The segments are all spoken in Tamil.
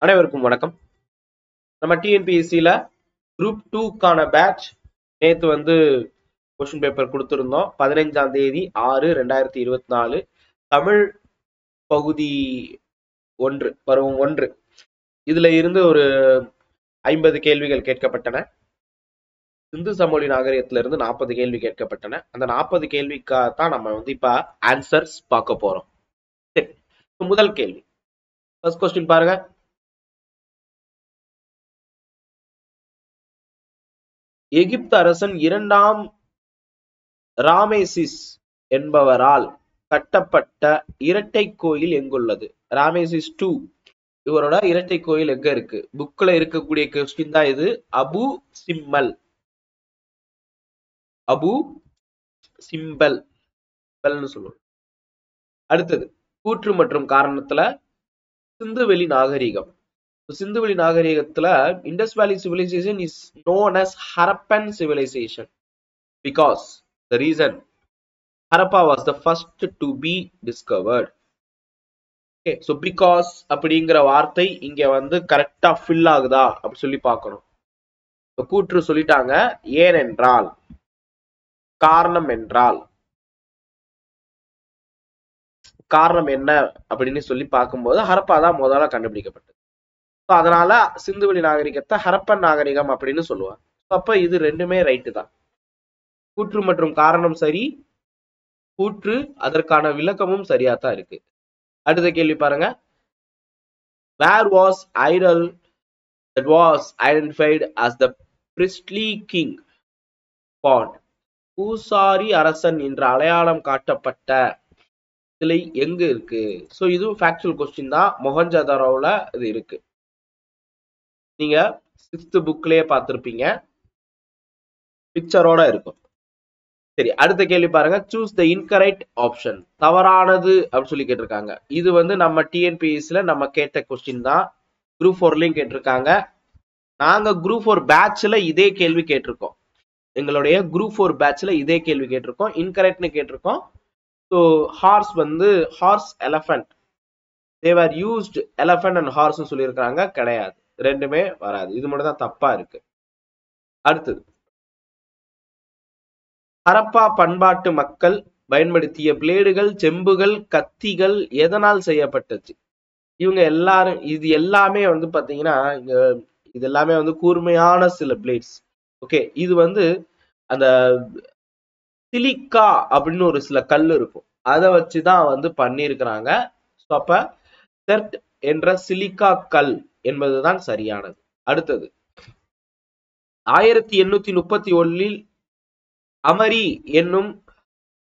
அனைவருக்கும் வணக்கம். நம்ம டிஎன்பிஎஸ்சியில் குரூப் 2க்கான பேட்ச் நேற்று வந்து கொஸ்டின் பேப்பர் கொடுத்துருந்தோம். 15ஆம் தேதி 6/2024 தமிழ் பகுதி 1 பருவம் 1 இதுல இருந்து ஒரு 50 கேள்விகள் கேட்கப்பட்டன. சிந்து சமவெளி நாகரிகத்திலிருந்து 40 கேள்வி கேட்கப்பட்டன. அந்த 40 கேள்விக்காகத்தான் நம்ம வந்து இப்ப ஆன்சர்ஸ் பார்க்க போறோம். சரி, முதல் கேள்வி ஃபர்ஸ்ட் கொஸ்டின் பாருங்க. எகிப்து அரசன் 2ஆம் ராமேசிஸ் என்பவரால் கட்டப்பட்ட இரட்டை கோயில் எங்குள்ளது? ராமேசிஸ் 2 இவரோட இரட்டை கோயில் எங்க இருக்கு? புக்ல இருக்கக்கூடிய கொஸ்டின் தான் இது. அபு சிம்பல் சொல்லுவோம். அடுத்தது கூற்று மற்றும் காரணத்துல சிந்துவெளி நாகரிகம். சிந்துவெளி நாகரிகத்துல Indus valley civilization is known as Harappan civilization because the reason Harappa was the first to be discovered. Okay, so because அப்படிங்கிற வார்த்தை இங்க வந்து கரெக்டா ஃபில் ஆகுதா அப்படி சொல்லி பார்க்கணும். கூற்று சொல்லிட்டாங்க. ஏனென்றால், காரணம் என்றால், காரணம் என்ன அப்படின்னு சொல்லி பார்க்கும்போது ஹரப்பா தான் முதல்ல கண்டுபிடிக்கப்பட்டது. அதனால சிந்துவெளி நாகரிகத்தை ஹரப்பன் நாகரிகம் அப்படின்னு சொல்லுவாங்க. அப்ப இது ரெண்டுமே ரைட்டு தான். கூற்று மற்றும் காரணம் சரி, கூற்று அதற்கான விளக்கமும் சரியா தான் இருக்கு. அடுத்த கேள்வி பாருங்க. Where was idol that was identified as the priestly king found? பூசாரி அரசன் என்று அடையாளம் காட்டப்பட்ட சிலை எங்க இருக்கு? சோ இதுவும் ஃபேக்சுவல் கொஸ்டின் தான். மொஹஞ்சதாரோல இது இருக்கு. நீங்க 6th புக்லயே பார்த்திருப்பீங்க, பிக்சரோட இருக்கும். சரி, அடுத்த கேள்வி பாருங்க. Choose the incorrect option. தவறானது அப்படின்னு சொல்லி கேட்டிருக்காங்க. இது வந்து நம்ம டிஎன்பிஎஸ்சில நம்ம கேட்ட கொஸ்டின் தான். குரூப் 4லயும் கேட்டிருக்காங்க. நாங்க குரூப் 4 பேட்ச்ல இதே கேள்வி கேட்டிருக்கோம். எங்களுடைய குரூப் 4 பேட்ச்ல இதே கேள்வி கேட்டிருக்கோம். இன்கரெக்ட்னு கேட்டிருக்கோம். ஸோ ஹார்ஸ் வந்து horse elephant, they were used elephant and horse சொல்லியிருக்காங்க. கிடையாது, ரெண்டுமே வராது. இது மட்டும் தான் தப்பா இருக்கு. அடுத்தது, ஹரப்பா பண்பாட்டு மக்கள் பயன்படுத்திய பிளேடுகள், செம்புகள், கத்திகள் எதனால் செய்யப்பட்டது? இவங்க எல்லாரும் இது எல்லாமே வந்து பாத்தீங்கன்னா இது எல்லாமே வந்து கூர்மையான சில பிளேட்ஸ். ஓகே, இது வந்து அந்த சிலிக்கா அப்படின்னு ஒரு சில கல் இருக்கும், அதை வச்சுதான் வந்து பண்ணிருக்கிறாங்க. அப்ப செர்ட் என்ற சிலிக்கா கல் என்பதுதான் சரியானது. அடுத்தது, 1831 அமரி என்னும்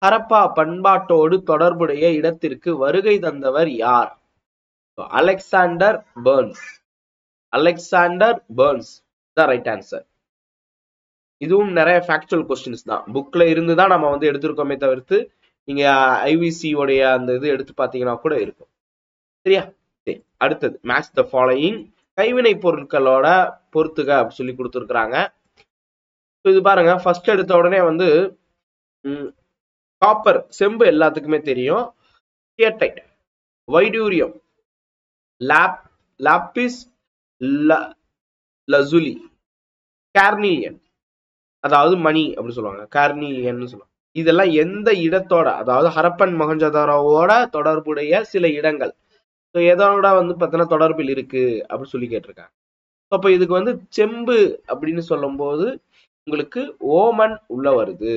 ஹரப்பா பண்பாட்டோடு தொடர்புடைய இடத்திற்கு வருகை தந்தவர் யார்? Alexander Burns. அலெக்சாண்டர் பர்ன்ஸ் தான் ரைட் ஆன்சர். இதுவும் நிறைய ஃபேக்சுவல் கொஸ்டின்ஸ் தான். புக்ல இருந்து தான் நம்ம வந்து எடுத்திருக்கோமே தவிர்த்து நீங்க ஐவிசி உடைய அந்த இது எடுத்து பாத்தீங்கன்னா கூட இருக்கும். சரியா? சரி, அடுத்தது மேட்ச் த ஃபாலோயிங். கைவினை பொருட்களோட பொறுத்துக அப்படி சொல்லி கொடுத்துருக்காங்க. இது பாருங்க, ஃபர்ஸ்ட் எடுத்த உடனே வந்து காப்பர் செம்பு எல்லாத்துக்குமே தெரியும். ஸ்டியர்டைட், வைடூரியம், லாப்பிஸ் லசுலி, கார்னிலியன், அதாவது மணி அப்படின்னு சொல்லுவாங்க, கார்னிலியன் சொல்லுவாங்க. இதெல்லாம் எந்த இடத்தோட, அதாவது ஹரப்பன் மொஹஞ்சதாரோவோட தொடர்புடைய சில இடங்கள். எதோட வந்து பார்த்தீங்கன்னா தொடர்பில் இருக்கு அப்படின்னு சொல்லி கேட்டிருக்காங்க. அப்ப இதுக்கு வந்து செம்பு அப்படின்னு சொல்லும் போது உங்களுக்கு ஓமன் உள்ள வருது.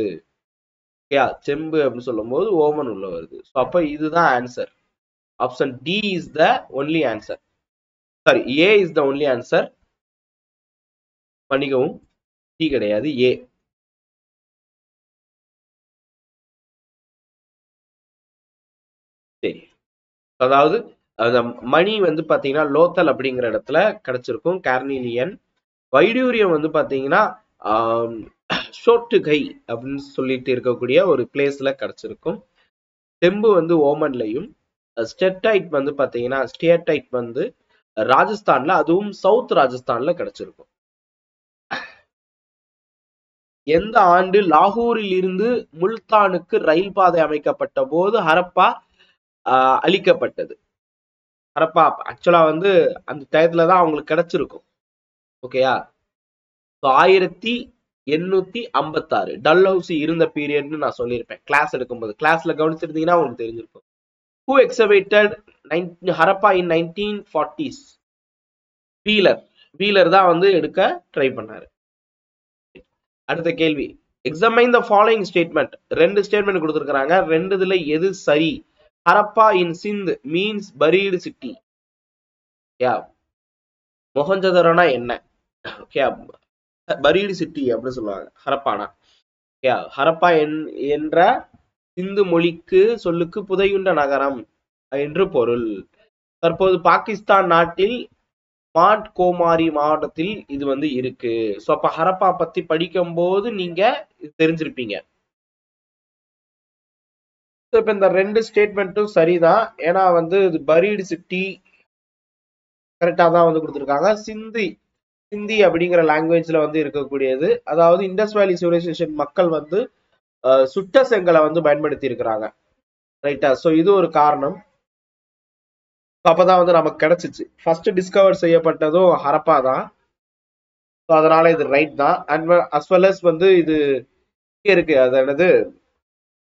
செம்பு அப்படின்னு சொல்லும் போது ஓமன் உள்ள வருது. அப்ப இதுதான் answer. Option D is the only answer. Sorry, A is the only answer. மன்னிக்கவும், டி கிடையாது, ஏ. சரி, அதாவது அந்த மணி வந்து பாத்தீங்கன்னா லோத்தல் அப்படிங்கிற இடத்துல கிடைச்சிருக்கும், கார்னிலியன். வைடூரியம் வந்து பாத்தீங்கன்னா ஷோட்டுகை அப்படின்னு சொல்லிட்டு இருக்கக்கூடிய ஒரு பிளேஸ்ல கிடைச்சிருக்கும். செம்பு வந்து ஓமன்லையும், ஸ்டெர்டைட் வந்து பாத்தீங்கன்னா ஸ்டியர்டைட் வந்து ராஜஸ்தான்ல, அதுவும் சவுத் ராஜஸ்தான்ல கிடைச்சிருக்கும். எந்த ஆண்டு லாகூரில் இருந்து முல்தானுக்கு ரயில் பாதை அமைக்கப்பட்ட போது ஹரப்பா அழிக்கப்பட்டது? ஹரப்பா ஆக்சுவலா வந்து அந்த டயத்துல தான் அவங்களுக்கு கிடைச்சிருக்கும். ஓகேயா? 1856 டல்ஹவுசி இருந்த பீரியட்னு நான் சொல்லியிருப்பேன் கிளாஸ் எடுக்கும்போது. கிளாஸ்ல கவனிச்சிருந்தீங்கன்னா உங்களுக்கு தெரிஞ்சிருக்கும். Who excavated Harappa in 1940s? Wheeler. Wheeler தான் வந்து எடுக்க ட்ரை பண்ணாரு. அடுத்த கேள்வி, எக்ஸாமைன் த ஃபாலோயிங் ஸ்டேட்மெண்ட். ரெண்டு ஸ்டேட்மெண்ட் கொடுத்துருக்காங்க, ரெண்டுதுல எது சரி? ஹரப்பா இன் சிந்த் மீன்ஸ் பரீடு சிட்டி. யா, மொஹஞ்சதாரோனா என்ன? ஓகே, பரீடு சிட்டி அப்படின்னு சொல்லுவாங்க ஹரப்பானா. யா, ஹரப்பா என்ற சிந்து மொழிக்கு சொல்லுக்கு புதையுண்ட நகரம் என்று பொருள். தற்போது பாகிஸ்தான் நாட்டில் மாண்ட் கோமாரி மாவட்டத்தில் இது வந்து இருக்கு. சோ அப்ப ஹரப்பா பத்தி படிக்கும் போது நீங்க தெரிஞ்சிருப்பீங்க. இப்ப இந்த ரெண்டு ஸ்டேட்மெண்ட்டும் சரிதான். ஏன்னா வந்து இது பரீடு சிட்டி கரெக்டா தான் வந்து கொடுத்துருக்காங்க. சிந்தி அப்படிங்கிற லாங்குவேஜ்ல வந்து இருக்கக்கூடியது. அதாவது இண்டஸ் வேலி சிவிலைசேஷன் மக்கள் வந்து சுட்ட செங்கலை வந்து பயன்படுத்தி இருக்கிறாங்க. ரைட்டா? சோ இது ஒரு காரணம். அப்பதான் வந்து நமக்கு கிடைச்சிச்சு. ஃபர்ஸ்ட் டிஸ்கவர் செய்யப்பட்டதும் ஹரப்பா தான். அதனால இது ரைட் தான். அண்ட் அஸ் வெல் அஸ் வந்து இது இருக்கு, அது என்னது,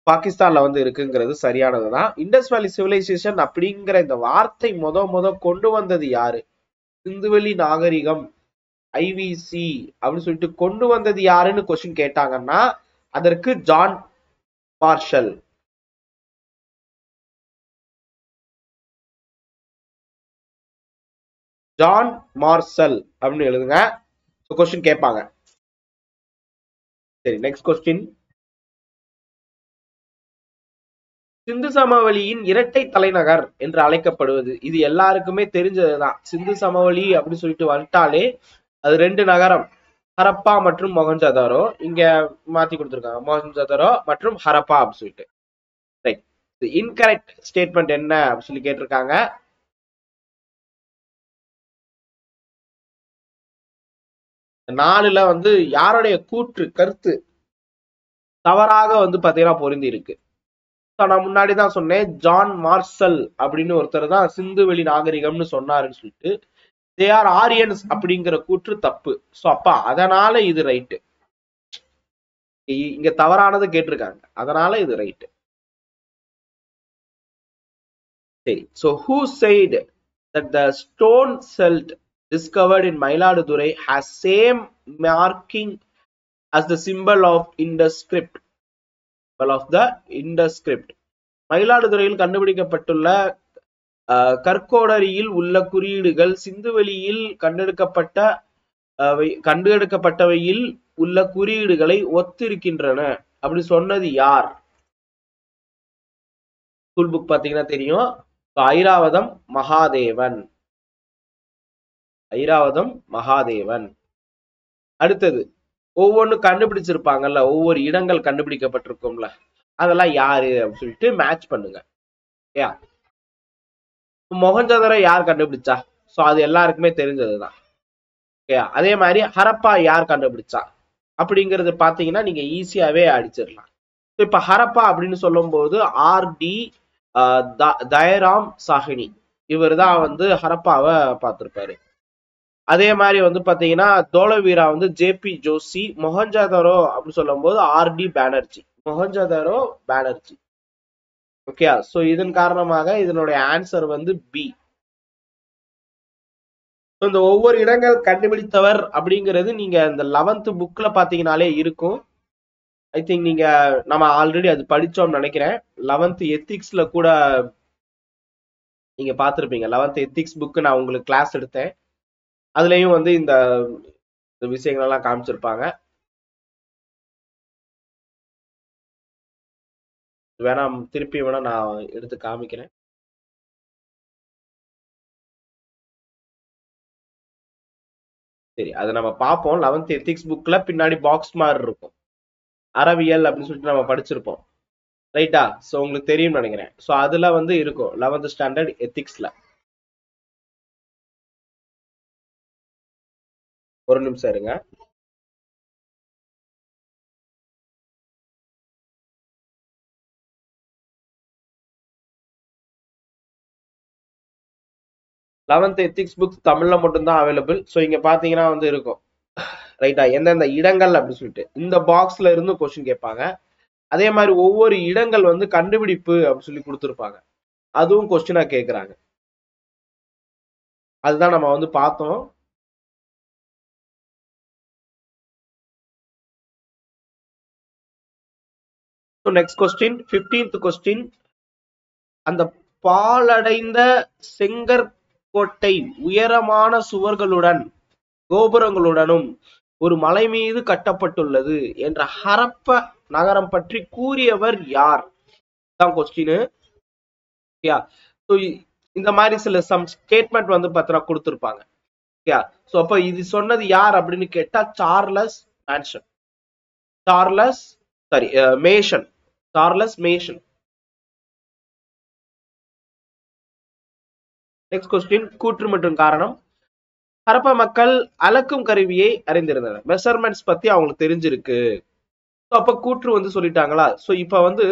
பாகிஸ்தான்ல வந்து இருக்குங்கிறது சரியானதுதான். இண்டஸ் வேலி சிவிலைசேஷன் அப்படிங்கிற இந்த வார்த்தை முத கொண்டு வந்தது யாரு? சிந்துவெளி நாகரிகம் ஐவிசி அப்படின்னு சொல்லிட்டு கொண்டு வந்தது யாருன்னு கொஸ்டின் கேட்டாங்கன்னா அதற்கு ஜான் மார்ஷல். ஜான் மார்ஷல் அப்படின்னு எழுதுங்க. கொஸ்டின் கேட்பாங்க. சரி, நெக்ஸ்ட் கொஸ்டின். சிந்து சமவெளியின் இரட்டை தலைநகர் என்று அழைக்கப்படுவது, இது எல்லாருக்குமே தெரிஞ்சதுதான். சிந்து சமவெளி அப்படின்னு சொல்லிட்டு வந்துட்டாலே அது ரெண்டு நகரம், ஹரப்பா மற்றும் மொஹஞ்சதாரோ. இங்க மாத்தி கொடுத்திருக்காங்க, மொஹஞ்சதாரோ மற்றும் ஹரப்பா அப்படின்னு சொல்லிட்டு. ரைட். இன்கரெக்ட் ஸ்டேட்மெண்ட் என்ன அப்படின்னு சொல்லி கேட்டிருக்காங்க. நாலுல வந்து யாருடைய கூற்று கருத்து தவறாக வந்து பாத்தீங்கன்னா பொருந்தி இருக்கு. நான் முன்னாடி தான் சொன்னேன், ஜான் மார்ஷல் அப்படின்னு ஒருத்தர் தான் சிந்துவெளி நாகரிகம்னு சொன்னாருன்னு சொல்லிட்டு. தே ஆர் ஆரியன்ஸ் அப்படிங்கிற கூற்று தப்பு. சோ அப்ப அதனால இது ரைட்டு. இங்க தவறானது கேட்டிருக்காங்க, அதனால இது ரைட்டு. சரி, so who said that the stone celt discovered in Mayiladuthurai has same marking as the symbol of Indus script? Symbol of the Indus script. மயிலாடுதுறையில் கண்டுபிடிக்கப்பட்டுள்ள கற்கோடரியில் உள்ள குறியீடுகள் சிந்துவெளியில் கண்டெடுக்கப்பட்டவையில் உள்ள குறியீடுகளை ஒத்திருக்கின்றன அப்படி சொன்னது யார்? ஸ்கூல் புக் பாத்தீங்கன்னா தெரியும். ஐராவதம் மகாதேவன். ஐராவதம் மகாதேவன். அடுத்தது, ஒவ்வொன்னு கண்டுபிடிச்சிருப்பாங்கல்ல, ஒவ்வொரு இடங்கள் கண்டுபிடிக்கப்பட்டிருக்கும்ல, அதெல்லாம் யாரு அப்படின்னு சொல்லிட்டு மேட்ச் பண்ணுங்க. மொஹஞ்சதாரோ யார் கண்டுபிடிச்சா? சோ அது எல்லாருக்குமே தெரிஞ்சதுதான். அதே மாதிரி ஹரப்பா யார் கண்டுபிடிச்சா அப்படிங்கறது பாத்தீங்கன்னா நீங்க ஈஸியாவே அடிச்சிடலாம். இப்ப ஹரப்பா அப்படின்னு சொல்லும் போது ஆர்.டி. தயராம் சாஹினி இவர் தான் வந்து ஹரப்பாவை பார்த்திருப்பாரு. அதே மாதிரி வந்து பாத்தீங்கன்னா தோலவீரா வந்து ஜே.பி. ஜோஷி. மொஹஞ்சதாரோ அப்படின்னு சொல்லும் போது RD. Banerjee. Mohenjo-daro Banerjee. Okay, so இதன் காரணமாக இதனுடைய ஆன்சர் வந்து பி. இந்த ஒவ்வொரு இடங்கள் கண்டுபிடித்தவர் அப்படிங்கிறது நீங்க இந்த 11th புக்ல பாத்தீங்கன்னாலே இருக்கும். ஐ திங்க் நீங்க நம்ம ஆல்ரெடி அது படிச்சோம்னு நினைக்கிறேன். 11th எத்திக்ஸ்ல கூட நீங்க பார்த்திருப்பீங்க. 11th எத்திக்ஸ் புக் நான் உங்களுக்கு கிளாஸ் எடுத்தேன். அதுலயும் வந்து இந்த விஷயங்கள் எல்லாம் காமிச்சிருப்பாங்க. வேணா திருப்பி வேணா நான் எடுத்து காமிக்கிறேன். சரி, அதை நம்ம பார்ப்போம். 11th எத்திக்ஸ் புக்ல பின்னாடி பாக்ஸ் மாதிரி இருக்கும், அறவியல் அப்படின்னு சொல்லிட்டு நம்ம படிச்சிருப்போம். ரைட்டா? சோ உங்களுக்கு தெரியும் நினைக்கிறேன். சோ அதுல வந்து இருக்கும் 11th ஸ்டாண்டர்ட் எத்திக்ஸ்ல. ஒரு நிமிஷம் இருங்க. 11th எத்திக்ஸ் புக்ஸ் தமிழ்ல மட்டும்தான் அவைலபிள். ஸோ இங்க பாத்தீங்கன்னா வந்து இருக்கும் ரைட்டா, எந்தெந்த இடங்கள் அப்படின்னு சொல்லிட்டு இந்த பாக்ஸ்ல இருந்து கொஸ்டின் கேட்பாங்க. அதே மாதிரி ஒவ்வொரு இடங்கள் வந்து கண்டுபிடிப்பு அப்படின்னு சொல்லி கொடுத்துருப்பாங்க, அதுவும் கொஸ்டினா கேட்கறாங்க. அதுதான் நம்ம வந்து பார்த்தோம். Next question 15th question. அந்த பாலடைந்த செங்கற்கோட்டை உயரமான சுவர்களுடன் கோபுரங்களுடனும் ஒரு மலை மீது கட்டப்பட்டுள்ளது என்ற ஹரப்ப நகரம் பற்றி கூறியவர் யார் தான் கொஸ்டின். இந்த மாதிரி சில சம் ஸ்டேட்மெண்ட் வந்து பார்த்தா கொடுத்திருப்பாங்க. சோ அப்ப இது சொன்னது யார் அப்படின்னு கேட்டா Charles mansion. Charles மேஷன். Next question கூற்று மற்றும் காரணம். ஹரப்ப மக்கள் அளக்கும் கருவியை அறிந்திருந்தனர், மெஷர்மெண்ட்ஸ் பத்தி அவங்களுக்கு தெரிஞ்சிருக்கு. அப்ப கூற்று வந்து சொல்லிட்டாங்களா. சோ இப்ப வந்து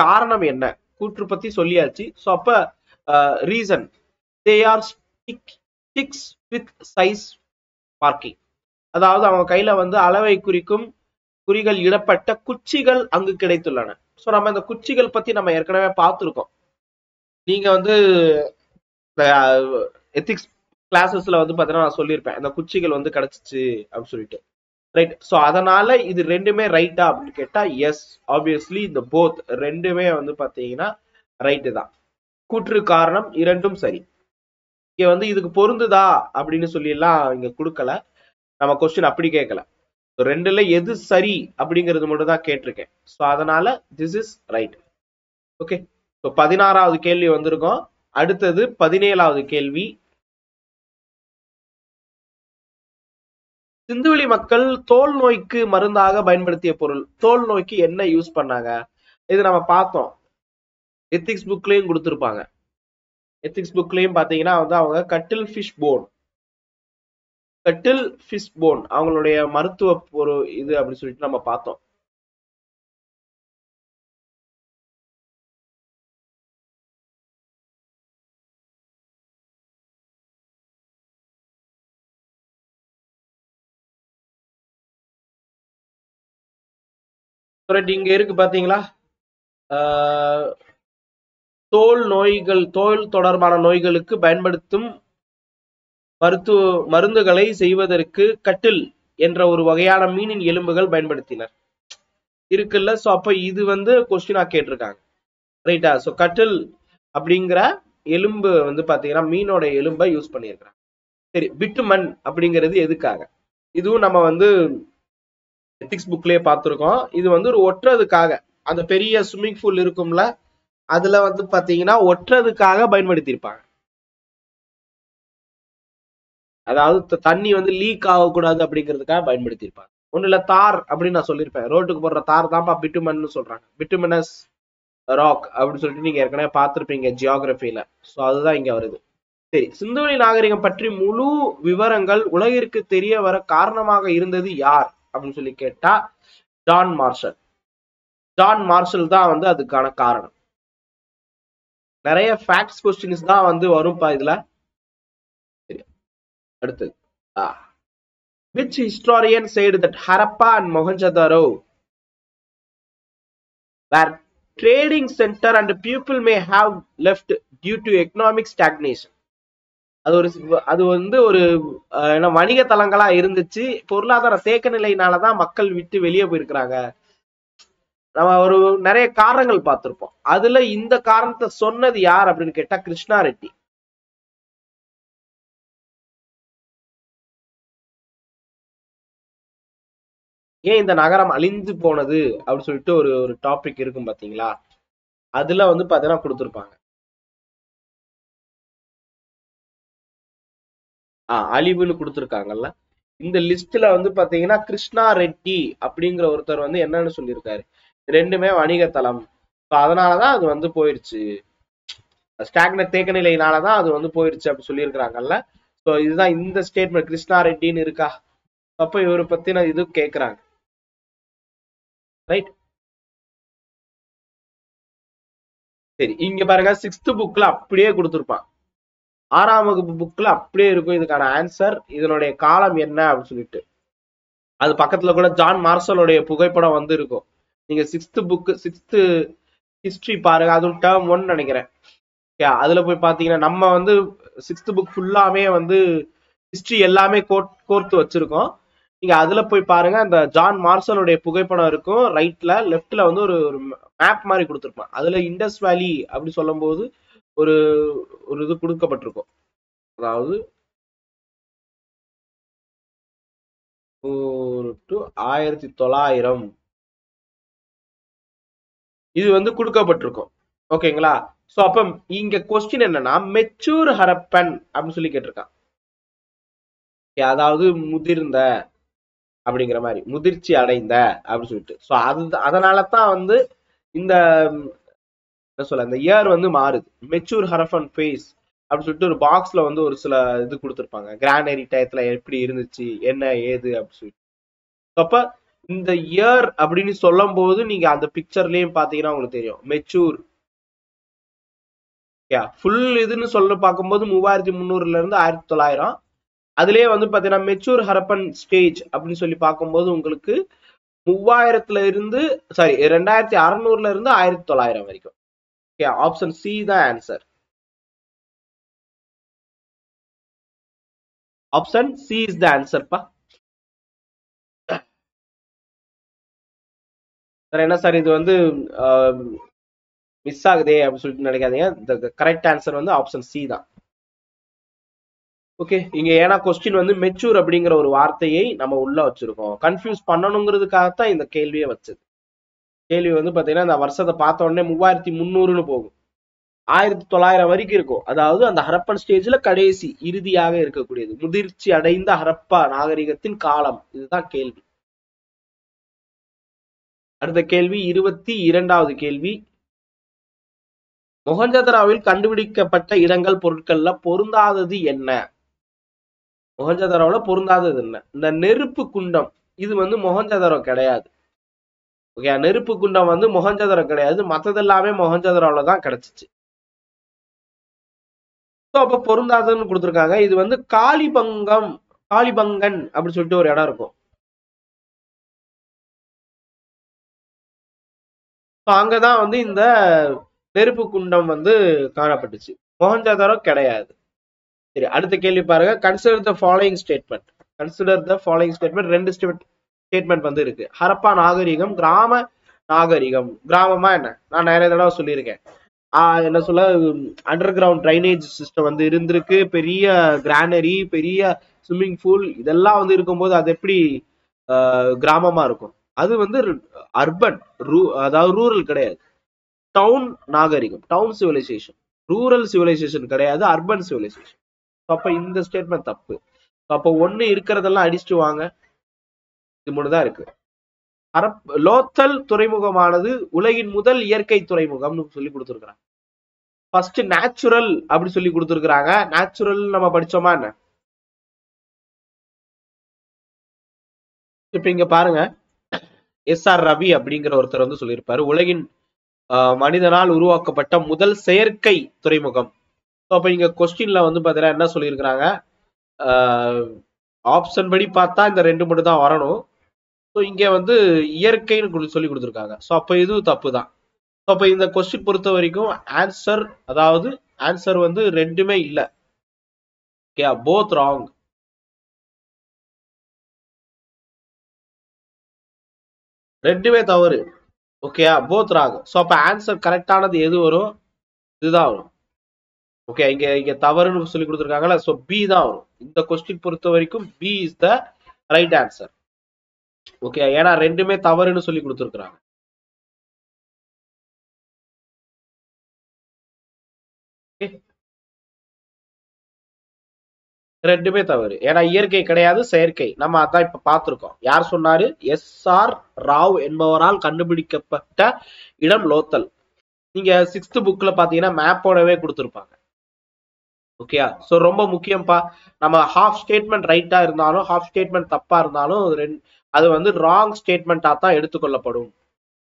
காரணம் என்ன, கூற்று பத்தி சொல்லியாச்சு. சோ அப்ப reason, they are sticks with size marking, அதாவது அவங்க கையில வந்து அளவை குறிக்கும் குறிகள் இடப்பட்ட குச்சிகள் அங்கு கிடைத்துள்ளன. சோ நம்ம இந்த குச்சிகள் பத்தி நம்ம ஏற்கனவே பார்த்திருக்கோம். நீங்க வந்து எத்திக்ஸ் கிளாஸஸ்ல வந்து பாத்தீங்கன்னா நான் சொல்லியிருப்பேன், இந்த குச்சிகள் வந்து கிடைச்சிச்சு அப்படின்னு சொல்லிட்டு. ரைட். சோ அதனால இது ரெண்டுமே ரைட்டா அப்படின்னு கேட்டா எஸ், ஆப்வியஸ்லி இந்த போத் ரெண்டுமே வந்து பாத்தீங்கன்னா ரைட்டு தான். கூற்று காரணம் இரண்டும் சரி. இங்க வந்து இதுக்கு பொருந்துதா அப்படின்னு சொல்லி எல்லாம் இங்க கொடுக்கல, நம்ம கொஸ்டின் அப்படி கேட்கல. ரெண்டுல எது சரி அப்படிங்கிறது மட்டும் தான் கேட்டிருக்கேன். சோ அதனால this is right. Okay. So 16வது கேள்வி வந்திருக்கோம். அடுத்தது 17வது கேள்வி. சிந்துவெளி மக்கள் தோல் நோய்க்கு மருந்தாக பயன்படுத்திய பொருள், தோல் நோய்க்கு என்ன யூஸ் பண்ணாங்க, இது நம்ம பார்த்தோம். எத்திக்ஸ் புக்லயும் கொடுத்திருப்பாங்க. எத்திக்ஸ் புக்லயும் பாத்தீங்கன்னா வந்து அவங்க கட்டில் ஃபிஷ் போன் அவங்களுடைய மருத்துவ ஒரு இது அப்படின்னு சொல்லிட்டு நம்ம பார்த்தோம். இங்க இருக்கு பாத்தீங்களா, தோல் தொடர்பான நோய்களுக்கு பயன்படுத்தும் மருந்துகளை செய்வதற்கு கட்டில் என்ற ஒரு வகையான மீனின் எலும்புகள் பயன்படுத்தினர் இருக்குல்ல. சோ அப்ப இது வந்து கொஸ்டினா கேட்டிருக்காங்க. ரைட்டா. சோ கட்டில் அப்படிங்கிற எலும்பு வந்து பாத்தீங்கன்னா மீனோட எலும்பை யூஸ் பண்ணியிருக்கிறாங்க. சரி, பிட்டுமன் அப்படிங்கிறது எதுக்காக, இதுவும் நம்ம வந்து எத்திக்ஸ் புக்லயே பார்த்திருக்கோம். இது வந்து ஒரு ஒட்டுறதுக்காக, அந்த பெரிய ஸ்விம்மிங் பூல் இருக்கும்ல, அதுல வந்து பாத்தீங்கன்னா ஒட்டுறதுக்காக பயன்படுத்தி இருப்பாங்க. அதாவது தண்ணி வந்து லீக் ஆகக்கூடாது அப்படிங்கிறதுக்காக பயன்படுத்தி இருப்பாங்க. ஒண்ணு இல்ல, தார் அப்படின்னு நான் சொல்லியிருப்பேன், ரோட்டுக்கு போடுற தார் தான்ப்பா பிட்டுமன் சொல்றாங்க, பிட்டுமனஸ் ராக் அப்படின்னு சொல்லிட்டு நீங்க ஏற்கனவே பார்த்திருப்பீங்க ஜியோகிராபில. சோ அதுதான் இங்க வருது. சரி, சிந்துவெளி நாகரிகம் பற்றி முழு விவரங்கள் உலகிற்கு தெரிய வர காரணமாக இருந்தது யார் அப்படின்னு சொல்லி கேட்டா ஜான் மார்ஷல் தான் வந்து அதுக்கான காரணம். நிறைய ஃபேக்ட்ஸ் கொஸ்டின்ஸ் தான் வந்து வரும்பா இதுல. அடுத்தது, which historian said that Harappa and Mohenjo-daro were trading center and people may have left due to economic stagnation. அது வந்து ஒரு வணிக தலங்களா இருந்துச்சு, பொருளாதார தேக்க நிலையினாலதான் மக்கள் விட்டு வெளியே போயிருக்கிறாங்க. நம்ம ஒரு நிறைய காரணங்கள் பார்த்திருப்போம். அதுல இந்த காரணத்தை சொன்னது யார் அப்படின்னு கேட்டா கிருஷ்ணா ரெட்டி. ஏன் இந்த நகரம் அழிந்து போனது அப்படின்னு சொல்லிட்டு ஒரு டாபிக் இருக்கும் பாத்தீங்களா, அதுல வந்து பாத்தீங்கன்னா கொடுத்திருப்பாங்க. அழிவுன்னு கொடுத்திருக்காங்கல்ல. இந்த லிஸ்ட்ல வந்து பாத்தீங்கன்னா கிருஷ்ணா ரெட்டி அப்படிங்கிற ஒருத்தர் வந்து என்னன்னு சொல்லியிருக்காரு, ரெண்டுமே வணிக தலம், அதனாலதான் அது வந்து போயிருச்சு, ஸ்டாக்னட் தேக்க நிலையினாலதான் அது வந்து போயிருச்சு அப்படி சொல்லியிருக்கிறாங்கல்ல. சோ இதுதான் இந்த ஸ்டேட்மெண்ட், கிருஷ்ணா ரெட்டின்னு இருக்கா. அப்ப இவரை பத்தின இது கேக்குறாங்க. ரைட். சரி, இங்க பாருங்க 6th புக்ல அப்படியே கொடுத்திருப்பான். 6ஆம் வகுப்பு புக்ல அப்படியே இருக்கும் இதுக்கான ஆன்சர், இதனுடைய காலம் என்ன அப்படின்னு சொல்லிட்டு. அது பக்கத்துல கூட ஜான் மார்சலோடைய புகைப்படம் வந்து இருக்கும். நீங்க 6th ஹிஸ்டரி பாருங்க, அதுவும் டேர்ம் 1 நினைக்கிறேன். அதுல போய் பாத்தீங்கன்னா நம்ம வந்து 6th புக் ஃபுல்லாவே வந்து ஹிஸ்டரி எல்லாமே கோர்த்து வச்சிருக்கோம். நீங்க அதுல போய் பாருங்க, அந்த ஜான் மார்சலுடைய புகைப்படம் இருக்கும். ரைட்ல லெஃப்ட்ல வந்து ஒரு மேப் மாதிரி கொடுத்துருப்பான். அதுல இண்டஸ் வேலி அப்படி சொல்லும் போது ஒரு ஒரு இது கொடுக்கப்பட்டிருக்கும். அதாவது 1900 இது வந்து கொடுக்கப்பட்டிருக்கும். ஓகேங்களா? சோ அப்ப இங்க கொஸ்டின் என்னன்னா, மெச்சூர் ஹரப்பன் அப்படின்னு சொல்லி கேட்டிருக்கான். அதாவது முதிர்ந்த அப்படிங்கிற மாதிரி, முதிர்ச்சி அடைந்த அப்படின்னு சொல்லிட்டு. சோ அதனாலதான் வந்து இந்த என்ன சொல்ல, இந்த இயர் வந்து மாறுது. மெச்சூர் ஹரப்பன் ஃபேஸ் அப்படின்னு சொல்லிட்டு ஒரு பாக்ஸ்ல வந்து ஒரு சில இது கொடுத்துருப்பாங்க. கிரானரி டயத்துல எப்படி இருந்துச்சு, என்ன ஏது அப்படின்னு சொல்லிட்டு. அப்ப இந்த இயர் அப்படின்னு சொல்லும் போது நீங்க அந்த பிக்சர்லயும் பாத்தீங்கன்னா உங்களுக்கு தெரியும் மெச்சூர். ஃபுல் இதுன்னு சொல்ல பார்க்கும்போது 3300 இருந்து 1900. அதுலயே வந்து பாத்தீங்கன்னா மெச்சூர் ஹரப்பன் ஸ்டேஜ் அப்படின்னு சொல்லி பார்க்கும்போது உங்களுக்கு 3000 இருந்து 2600 இருந்து 1900 வரைக்கும். ஆப்ஷன் சி தான் answer. Option C is the answer பா. சார் என்ன சார் இது வந்து மிஸ் ஆகுதே அப்படின்னு சொல்லிட்டு நினைக்காதீங்க. கரெக்ட் ஆன்சர் வந்து ஆப்ஷன் சி தான். ஓகே, இங்க ஏன்னா கொஸ்டின் வந்து மெச்சூர் அப்படிங்கிற ஒரு வார்த்தையை நம்ம உள்ள வச்சிருக்கோம். கன்ஃபியூஸ் பண்ணணுங்கிறதுக்காகத்தான் இந்த கேள்வியை வச்சது. கேள்வி வந்து பாத்தீங்கன்னா இந்த வருஷத்தை பார்த்த உடனே 3300ன்னு போகும், 1900 வரைக்கும் இருக்கும். அதாவது அந்த ஹரப்பன் ஸ்டேஜ்ல கடைசி இறுதியாக இருக்கக்கூடியது, முதிர்ச்சி அடைந்த ஹரப்பா நாகரிகத்தின் காலம். இதுதான் கேள்வி. அடுத்த கேள்வி 22வது கேள்வி. மொஹஞ்சதாரோவில் கண்டுபிடிக்கப்பட்ட இடங்கள் பொருட்கள்ல பொருந்தாதது என்ன? மொஹஞ்சதாரோல பொருந்தாதது என்ன? இந்த நெருப்பு குண்டம் இது வந்து மொஹஞ்சதாரோ கிடையாது. ஓகே, நெருப்பு குண்டம் வந்து மொஹஞ்சதாரோ கிடையாது, மத்தது எல்லாமே மொஹஞ்சதாரோல தான் கிடைச்சிச்சு. அப்ப பொருந்தாததுன்னு கொடுத்துருக்காங்க. இது வந்து காளிபங்கன் அப்படின்னு சொல்லிட்டு ஒரு இடம் இருக்கும். அங்கதான் வந்து இந்த நெருப்பு குண்டம் வந்து காணப்பட்டுச்சு. மொஹஞ்சதாரோ கிடையாது. சரி, அடுத்த கேள்வி பாருங்க. Consider the following statement. Consider the following statement. 2 statement வந்து இருக்கு. ஹரப்பா நாகரிகம் கிராம நாகரிகம். கிராமமா என்ன? நான் நிறைய தடவை சொல்லியிருக்கேன். என்ன சொல்ல, அண்டர் கிரவுண்ட் ட்ரைனேஜ் சிஸ்டம் வந்து இருந்திருக்கு, பெரிய கிரானரி, பெரிய ஸ்விம்மிங் பூல், இதெல்லாம் வந்து இருக்கும்போது அது எப்படி கிராமமா இருக்கும்? அது வந்து அர்பன், அதாவது ரூரல் கிடையாது. டவுன் நாகரிகம், டவுன் சிவிலைசேஷன். ரூரல் சிவிலைசேஷன் கிடையாது, அர்பன் சிவிலைசேஷன். அப்ப இந்த ஸ்டேட்மெண்ட் தப்பு. அப்ப ஒண்ணு இருக்கிறதெல்லாம் அடிச்சுட்டு வாங்க. இது மட்டும்தான் இருக்கு. லோத்தல் துறைமுகமானது உலகின் முதல் இயற்கை துறைமுகம்னு சொல்லி கொடுத்துருக்காங்க. ஃபர்ஸ்ட் நேச்சுரல் அப்படி சொல்லி கொடுத்துருக்காங்க. நேச்சுரல் நம்ம படிச்சோமா என்ன? இப்ப இங்க பாருங்க, SR ரவி அப்படிங்கிற ஒருத்தர் வந்து சொல்லியிருப்பாரு, உலகின் மனிதனால் உருவாக்கப்பட்ட முதல் செயற்கை துறைமுகம். அப்ப இங்க கொஸ்டின்ல வந்து பாத்தீங்கன்னா என்ன சொல்லியிருக்கிறாங்க, ஆப்ஷன் படி பார்த்தா இந்த 2 மட்டும் தான் வரணும். ஸோ இங்க வந்து இயற்கைன்னு சொல்லி கொடுத்துருக்காங்க. ஸோ அப்ப இதுவும் தப்பு தான். அப்ப இந்த கொஸ்டின் பொறுத்த வரைக்கும் ஆன்சர், அதாவது ஆன்சர் வந்து ரெண்டுமே இல்ல. Okay, both wrong. ரெண்டுமே தவறு. Okay, both wrong. ஸோ அப்ப ஆன்சர் கரெக்டானது எது வரும்? இதுதான் வரும். ஓகே, இங்க தவறுன்னு சொல்லி கொடுத்துருக்காங்கல்ல, ஸோ பி தான் வரும். இந்த கொஸ்டின் பொறுத்த வரைக்கும் B is the right answer. Okay, ஏன்னா ரெண்டுமே தவறுன்னு சொல்லி கொடுத்துருக்காங்க. ரெண்டுமே தவறு. ஏன்னா இயற்கை கிடையாது, செயற்கை. நம்ம அதான் இப்ப பார்த்திருக்கோம். யார் சொன்னாரு? SR ராவ் என்பவரால் கண்டுபிடிக்கப்பட்ட இடம் லோத்தல். நீங்க 6th புக்ல பாத்தீங்கன்னா மேப்போடவே கொடுத்துருப்பாங்க. ஓகே, சோ ரொம்ப முக்கியம்ப்பா. நம்ம ஹாஃப் ஸ்டேட்மெண்ட் ரைட்டா இருந்தாலும் ஹாஃப் ஸ்டேட்மெண்ட் தப்பா இருந்தாலும் அது வந்து ராங் ஸ்டேட்மெண்டா தான் எடுத்துக்கொள்ளப்படும்.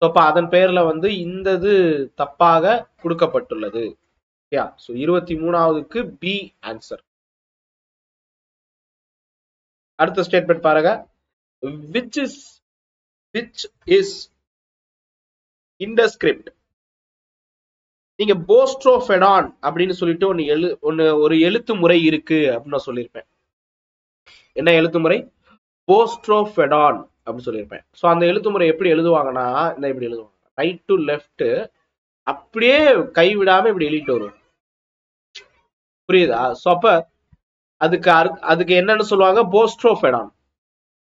அப்ப அதன் பெயர்ல வந்து இந்த இது தப்பாக கொடுக்கப்பட்டுள்ளது. சோ 23வதுக்கு பி ஆன்சர். அடுத்த ஸ்டேட்மெண்ட் பாருங்க. which is indus script. நீங்க போஸ்ட்ரோபெடான் அப்படின்னு சொல்லிட்டு ஒரு எழுத்து முறை இருக்கு அப்படின்னு நான் சொல்லியிருப்பேன். என்ன எழுத்து முறை? போஸ்ட்ரோபெடான் அப்படின்னு சொல்லியிருப்பேன். சோ அந்த எழுத்து முறை எப்படி எழுதுவாங்கன்னா இந்த இப்படி எழுதுவாங்க, ரைட் டு லெஃப்ட் அப்படியே கைவிடாம இப்படி எழுதிட்டு வரும். புரியுதா? சோ அப்ப அதுக்கு என்னன்னு சொல்லுவாங்க? போஸ்ட்ரோபெடான்.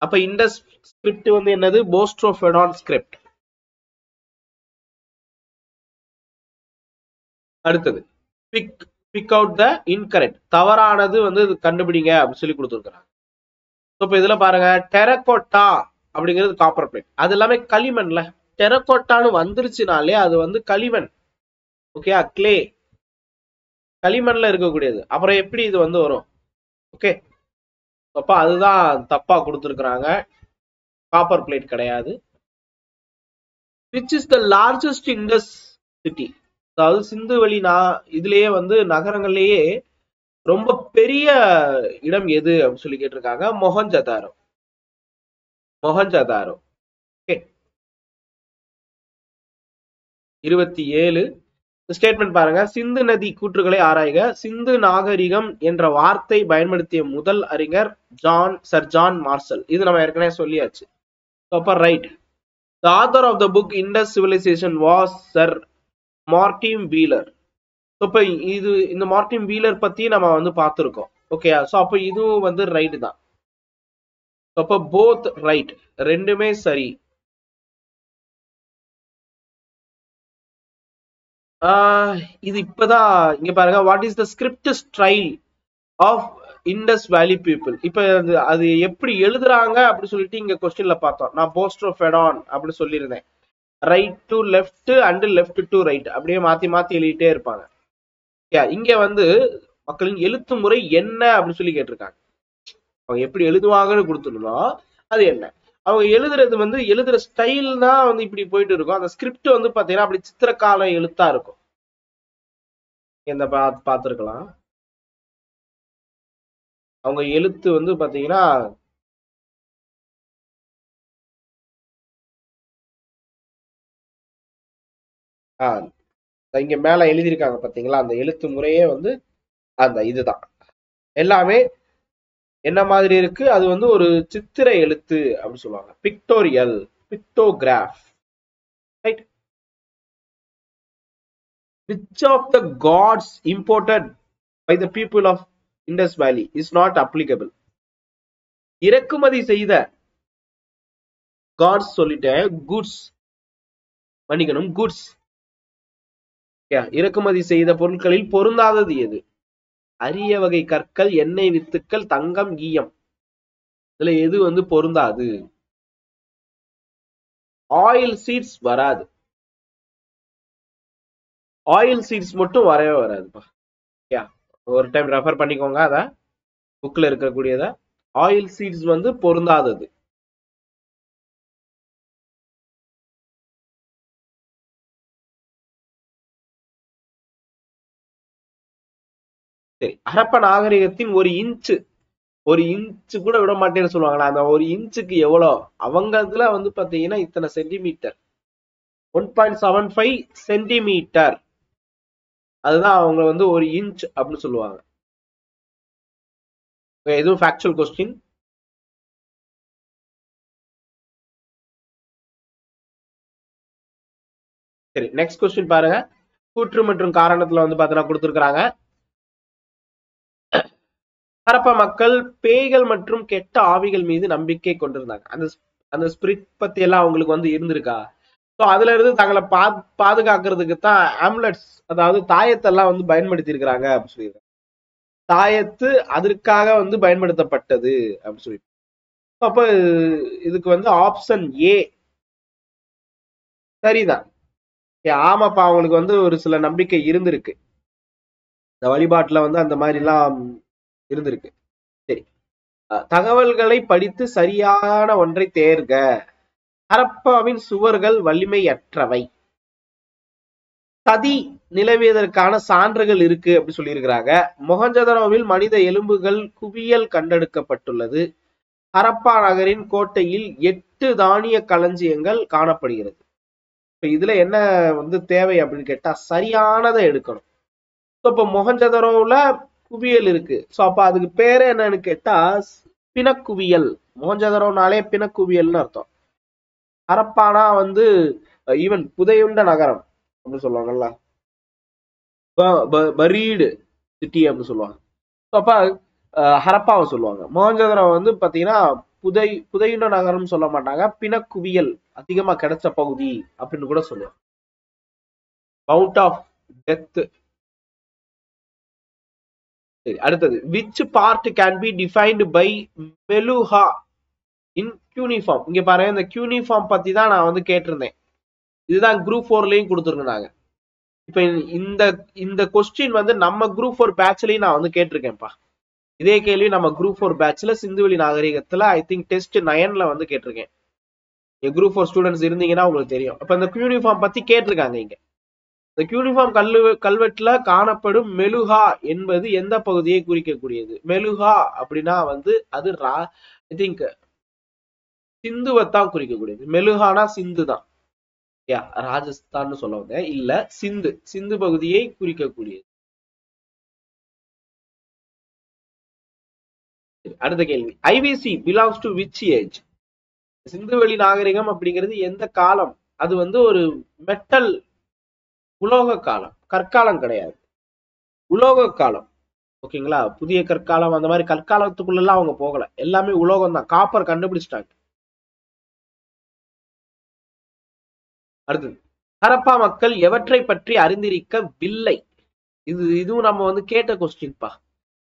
அப்ப இண்டஸ் ஸ்கிரிப்ட் வந்து என்னது? போஸ்ட்ரோபெடான் ஸ்கிரிப்ட். அடுத்தது பிக் அவுட் த இன்கரெக்ட். தவறானது வந்து கண்டுபிடிங்க அப்படின்னு சொல்லி கொடுத்துருக்காங்க. இப்ப இதுல பாருங்க, டெரகோட்டா அப்படிங்கிறது காப்பர் பிளேட். அது எல்லாமே களிமண்ல. டெரகோட்டான்னு வந்துருச்சுனாலே அது வந்து களிமண். ஓகே, கிளே, களிமண்ல இருக்கக்கூடியது. அப்புறம் எப்படி இது வந்து வரும்? ஓகே, அப்ப அதுதான் தப்பா கொடுத்துருக்காங்க. காப்பர் பிளேட் கிடையாது. which is the largest Indus city. அதாவது சிந்துவெளி இதுலயே வந்து நகரங்கள்லயே ரொம்ப பெரிய இடம் எது அப்படின்னு சொல்லி கேட்டிருக்காங்க. மொஹஞ்சதாரோ. ஓகே, 27 ஸ்டேட்மெண்ட் பாருங்க. சிந்து நதி கூற்றுகளை ஆராய்க. சிந்து நாகரிகம் என்ற வார்த்தை பயன்படுத்திய முதல் அறிஞர் சர் ஜான் மார்ஷல். இது நம்ம ஏற்கனவே சொல்லியாச்சு. அப்ப right. The author of the book Indus Civilization was Sir Martin Wheeler. இப்ப இந்த மார்டின் வீலர் பத்தி நம்ம வந்து பார்த்திருக்கோம். ஓகே, சோ அப்ப இதுவும் வந்து ரைட் தான். அப்ப போத் ரைட், ரெண்டுமே சரி. இது இப்பதான் இங்க பாருங்க. What is the script style of Indus valley people. இப்ப அது எப்படி எழுதுறாங்க அப்படின்னு சொல்லிட்டு இங்க கொஸ்டின்ல பார்த்தோம். நான் போஸ்ட்ரோபெடான் அப்படின்னு சொல்லியிருந்தேன். Right to left and left to right அப்படியே மாத்தி மாத்தி எழுதிட்டே இருப்பாங்க. இங்க வந்து மக்களின் எழுத்து முறை என்ன அப்படின்னு சொல்லி கேட்டிருக்காங்க. அவங்க எப்படி எழுதுவாங்கன்னு கொடுத்துருந்தோம். அது என்ன அவங்க எழுதுறது வந்து எழுதுற ஸ்டைல் தான் வந்து இப்படி போயிட்டு இருக்கும். அந்த ஸ்கிரிப்ட் வந்து பாத்தீங்கன்னா அப்படி சித்திரக்கால எழுத்தா இருக்கும். இந்த பார்த்திருக்கலாம். அவங்க எழுத்து வந்து பாத்தீங்கன்னா இங்க மேல எழுதியிருக்காங்க பாத்தீங்களா? அந்த எழுத்து முறையே வந்து அந்த இதுதான். எல்லாமே என்ன மாதிரி இருக்கு? அது வந்து ஒரு சித்திர எழுத்து அப்படின்னு சொல்லுவாங்க. Pictorial, pictograph. Right. Which of the gods imported by the people of Indus Valley is not applicable? இறக்குமதி செய்த gods சொல்லிட்டேன். goods மன்னிக்கணும், goods. இறக்குமதி செய்த பொருட்களில் பொருந்தாதது எது? அரிய வகை கற்கள், எண்ணெய் வித்துக்கள், தங்கம், ஈயம். இதுல எது வந்து பொருந்தாது? ஆயில் சீட்ஸ் வராது. ஆயில் சீட்ஸ் மட்டும் வரவே வராதுப்பா. ஒரு டைம் ரெஃபர் பண்ணிக்கோங்க. அத புக்ல இருக்கக்கூடியத. ஆயில் சீட்ஸ் வந்து பொருந்தாதது. சரி, ஹரப்ப நாகரிகத்தின் ஒரு இன்ச்சு கூட விட மாட்டேன்னு சொல்லுவாங்களா? அந்த ஒரு இன்ச்சுக்கு எவ்வளவு? அவங்க இதுல வந்து பாத்தீங்கன்னா இத்தனை சென்டிமீட்டர், 1.75 சென்டிமீட்டர். அதுதான் அவங்க வந்து ஒரு இன்ச் அப்படின்னு சொல்லுவாங்க. எதுவும் ஃபேக்சுவல் கொஸ்டின்? சரி, நெக்ஸ்ட் கொஸ்டின் பாருங்க. கூற்று மற்றும் காரணத்துல வந்து பாத்தீங்கன்னா கொடுத்திருக்காங்க. ஹரப்ப மக்கள் பேய்கள் மற்றும் கெட்ட ஆவிகள் மீது நம்பிக்கை கொண்டிருந்தாங்க. அந்த ஸ்பிரிட் பத்தி எல்லாம் அவங்களுக்கு வந்து இருந்திருக்கா? சோ அதுல இருந்து தங்களை பாதுகாக்கிறதுக்கு தான் ஆம்லெட்ஸ், அதாவது தாயத்தெல்லாம் வந்து பயன்படுத்தி இருக்கிறாங்க அப்படின்னு சொல்லியிருக்காங்க. தாயத்து அதற்காக வந்து பயன்படுத்தப்பட்டது அப்படின்னு சொல்லி. அப்ப இதுக்கு வந்து ஆப்ஷன் ஏ சரிதான். ஆமாப்பா, அவங்களுக்கு வந்து ஒரு சில நம்பிக்கை இருந்திருக்கு. இந்த வழிபாட்டுல வந்து அந்த மாதிரி எல்லாம் இருந்திருக்கு. சரி, தகவல்களை படித்து சரியான ஒன்றை தேர்க. ஹரப்பாவின் சுவர்கள் வலிமையற்றவை. சதி நிலவியதற்கான சான்றுகள் இருக்கு அப்படி சொல்லியிருக்கிறாங்க. மொஹஞ்சதாரோவில் மனித எலும்புகள் குவியல் கண்டெடுக்கப்பட்டுள்ளது. ஹரப்பா நகரின் கோட்டையில் 8 தானிய களஞ்சியங்கள் காணப்படுகிறது. இப்ப இதுல என்ன தேவை அப்படின்னு கேட்டா சரியானதை எடுக்கணும். இப்ப மொஹஞ்சதாரோல குவியல் இருக்கு. சோ அப்ப அதுக்கு பேரு என்னன்னு கேட்டா பிணக்குவியல். மொஹஞ்சதாரோனாலே பிணக்குவியல்னு அர்த்தம். ஹரப்பானா ஈவன் புதையுண்ட நகரம் அப்படின்னு சொல்லுவாங்கல்ல, பரீடு சிட்டி அப்படின்னு சொல்லுவாங்க. அப்ப ஹரப்பாவை சொல்லுவாங்க. மொஹஞ்சதாரோ பாத்தீங்கன்னா புதையுண்ட நகரம் சொல்ல மாட்டாங்க, பிணக்குவியல் அதிகமா கிடைச்ச பகுதி அப்படின்னு கூட சொல்லுவாங்க. Mount of death. சரி, அடுத்தது which part can be defined by Meluha in cuneiform. இங்க பாருங்க, இந்த கியூனிஃபார்ம் பத்தி தான் நான் கேட்டிருந்தேன். இதுதான் குரூப் 4லயும் கொடுத்துருந்தாங்க. இப்ப இந்த கொஸ்டின் நம்ம குரூப் 4 பேட்ச்லயும் நான் கேட்டிருக்கேன்ப்பா. இதே கேள்வி நம்ம குரூப் 4 பேட்ச்ல சிந்துவெளி நாகரிகத்துல ஐ திங்க் டெஸ்ட் 9ல கேட்டிருக்கேன். குரூப் 4 ஸ்டூடெண்ட்ஸ் இருந்தீங்கன்னா உங்களுக்கு தெரியும். அப்ப இந்த கியூனிஃபார்ம் பத்தி கேட்டிருக்காங்க. இங்க இந்த கியூனிஃபார்ம் கல்வெட்டுல காணப்படும் மெலுஹா என்பது எந்த பகுதியை குறிக்கக்கூடியது? மெலுஹா அப்படின்னா அது ஐ திங்க் சிந்துவத்தான் குறிக்கக்கூடியது. மெலுஹானா சிந்து தான். ராஜஸ்தான் சொல்ல வந்த இல்ல, சிந்து பகுதியை குறிக்கக்கூடியது. அடுத்த கேள்வி, IVC belongs to which age? சிந்துவெளி நாகரிகம் அப்படிங்கிறது எந்த காலம்? அது ஒரு மெட்டல் உலோக காலம், கற்காலம் கிடையாது, உலோக காலம். ஓகேங்களா? புதிய கற்காலம் அந்த மாதிரி கற்காலத்துக்குள்ள எல்லாம் அவங்க போகல, எல்லாமே உலோகம் தான். காப்பர் கண்டுபிடிச்சிட்டாங்க. அடுத்தது, ஹரப்பா மக்கள் எவற்றை பற்றி அறிந்திருக்கவில்லை? இதுவும் நம்ம கேட்ட கொஸ்டின்பா.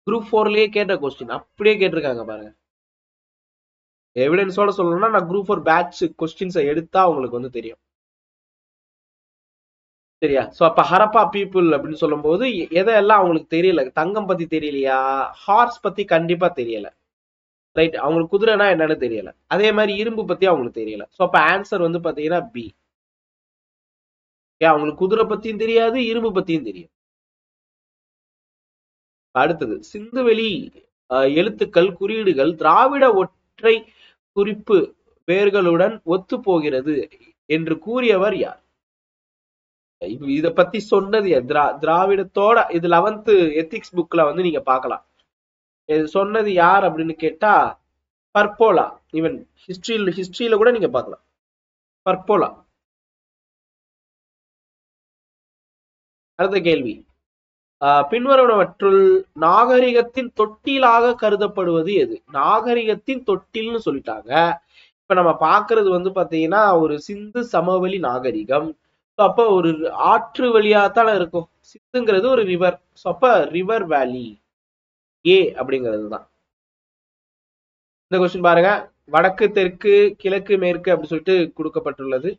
குரூப் 4லயே கேட்ட கொஸ்டின் அப்படியே கேட்டிருக்காங்க பாருங்க. எவிடன்ஸோட சொல்லணும்னா நான் குரூப் 4 பேட்ச் கொஸ்டின்ஸை எடுத்தா உங்களுக்கு தெரியும். சரியா? சோ அப்ப ஹரப்பா பீப்புள் அப்படின்னு சொல்லும் போது எதெல்லாம் அவங்களுக்கு தெரியல? தங்கம் பத்தி தெரியலையா? ஹார்ஸ் பத்தி கண்டிப்பா தெரியல. ரைட், அவங்களுக்கு குதிரைனா என்னன்னு தெரியல. அதே மாதிரி இரும்பு பத்தி அவங்களுக்கு தெரியல. சோ அப்ப ஆன்சர் பாத்தீங்கன்னா பி. அவங்களுக்கு குதிரை பத்தியும் தெரியாது, இரும்பு பத்தியும் தெரியும். அடுத்தது, சிந்துவெளி எழுத்துக்கள் குறியீடுகள் திராவிட ஒற்றை குறிப்பு பெயர்களுடன் ஒத்து போகிறது என்று கூறியவர் யார்? இத பத்தி சொன்னது திராவிடத்தோட இது 11th எத்திக்ஸ் புக்ல நீங்க பார்க்கலாம். சொன்னது யார் அப்படின்னு கேட்டா பர்போலா. ஈவன் ஹிஸ்டரியில கூட நீங்க பார்க்கலாம், பர்போலா. அடுத்த கேள்வி, பின்வருவனவற்றுள் நாகரிகத்தின் தொட்டிலாக கருதப்படுவது எது? நாகரிகத்தின் தொட்டில்னு சொல்லிட்டாங்க. இப்ப நம்ம பாக்குறது பாத்தீங்கன்னா ஒரு சிந்து சமவெளி நாகரிகம். அப்ப ஒரு ஆற்று வழியாத்தானே இருக்கும். சிந்துங்கிறது ஒரு ரிவர். அப்ப ரிவர் வேலி ஏ அப்படிங்கிறது தான். இந்த கொஸ்டின் பாருங்க, வடக்கு தெற்கு கிழக்கு மேற்கு அப்படி சொல்லிட்டு கொடுக்கப்பட்டுள்ளது.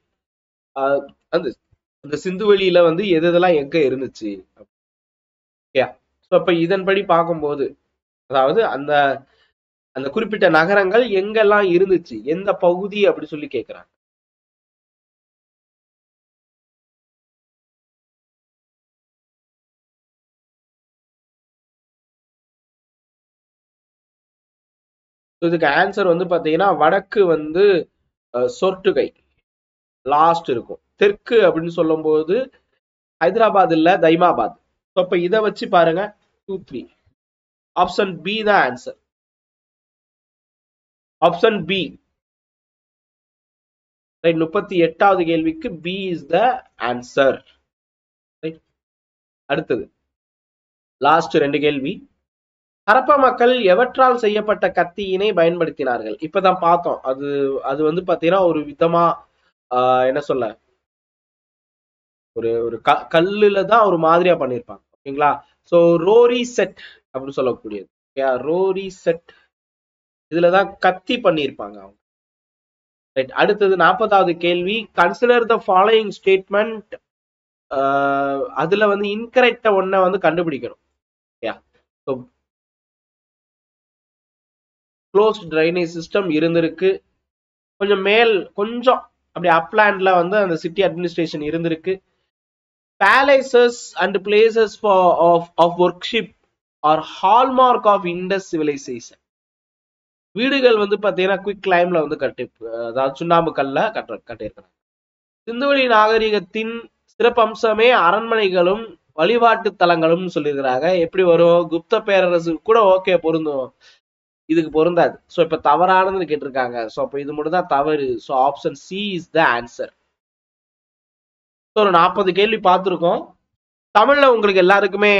அந்த சிந்துவெளியில எதெல்லாம் எங்க இருந்துச்சு? அப்ப இதன்படி பார்க்கும்போது அதாவது அந்த அந்த குறிப்பிட்ட நகரங்கள் எங்கெல்லாம் இருந்துச்சு, எந்த பகுதி அப்படி சொல்லி கேட்கிறாங்க. இதுக்கு ஆன்சர் பாத்தீங்கன்னா வடக்கு சொர்ட்டுகை லாஸ்ட் இருக்கும். தெற்கு அப்படின்னு சொல்லும் போது ஹைதராபாத் இல்ல தைமாபாத். அப்ப இதை வச்சு பாருங்க 2, 3. ஆப்ஷன் பி தான் ஆன்சர். Option B. 38வது கேள்விக்கு பி இஸ் த ஆன்சர். அடுத்தது லாஸ்ட் 2 கேள்வி. ஹரப்பா மக்கள் எவற்றால் செய்யப்பட்ட கத்தியினை பயன்படுத்தினார்கள்? இப்பதான் பார்த்தோம். அது பாத்தீங்கன்னா ஒரு விதமா என்ன சொல்ல, ஒரு கல்லுல தான் ஒரு மாதிரியா பண்ணிருப்பாங்க. ஓகேங்களா? சோ ரோரி செட் அப்படின்னு சொல்லக்கூடியது. ரோரி செட் இதுலதான் கத்தி பண்ணிருப்பாங்க அவங்க. ரைட், அடுத்தது 40வது கேள்வி. Consider the following statement. அதுல இன்கரெக்ட ஒன்ன கண்டுபிடிக்கணும். க்ளோஸ்ட் ட்ரைனேஜ் சிஸ்டம் இருந்திருக்கு. கொஞ்சம் அப்படி அப்லாண்ட்ல அந்த சிட்டி அட்மினிஸ்ட்ரேஷன் இருந்திருக்கு. palaces and places of worship are hallmark of Indus civilization. வீடுகள் வந்து பாத்தீங்கன்னா குவிக் கிளைம்ல வந்து அதாவது சுண்ணாம்பு கல்ல கட்டியிருக்கிறாங்க. சிந்துவெளி நாகரிகத்தின் சிறப்பம்சமே அரண்மனைகளும் வழிபாட்டு தலங்களும் சொல்லியிருக்கிறாங்க. எப்படி வரும்? குப்த பேரரசு கூட ஓகே பொருந்தும், இதுக்கு பொருந்தாது. சோ இப்ப தவறானதுன்னு கேட்டிருக்காங்க. சோ அப்ப இது மட்டும் தான் தவறு. So option C is the answer. ஒரு 40 கேள்வி பார்த்திருக்கோம். தமிழ்ல உங்களுக்கு எல்லாருக்குமே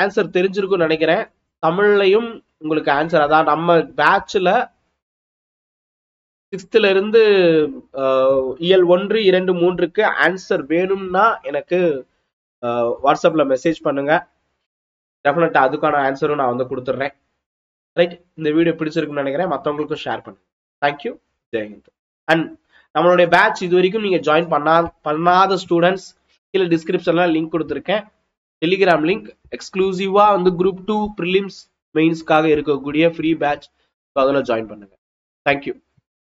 ஆன்சர் தெரிஞ்சிருக்கும்னு நினைக்கிறேன். தமிழ்லையும் உங்களுக்கு ஆன்சர், அதான் நம்ம பேட்ச்ல 6th இருந்து இயல் 1, 2, 3க்கு ஆன்சர் வேணும்னா எனக்கு வாட்ஸ்அப்ல மெசேஜ் பண்ணுங்க. டெஃபினட்டா அதுக்கான ஆன்சரும் நான் வந்து கொடுத்துட்றேன். ரைட், இந்த வீடியோ பிடிச்சிருக்குன்னு நினைக்கிறேன். மற்றவங்களுக்கும் ஷேர் பண்ணுங்க. தேங்க்யூ, ஜெயஹிந்த். அண்ட் நம்மளுடைய பேட்ச் இது வரைக்கும் நீங்க ஜாயின் பண்ணாத ஸ்டூடெண்ட்ஸ் கீழே டிஸ்கிரிப்ஷன்ல லிங்க் கொடுத்துருக்கேன். டெலிகிராம் லிங்க் எக்ஸ்க்ளூசிவா வந்து குரூப் 2 ப்ரிலிம்ஸ் மெயின்ஸ்க்காக இருக்கக்கூடிய ஃப்ரீ பேட்ச், அதில் ஜாயின் பண்ணுங்க. தேங்க்யூ.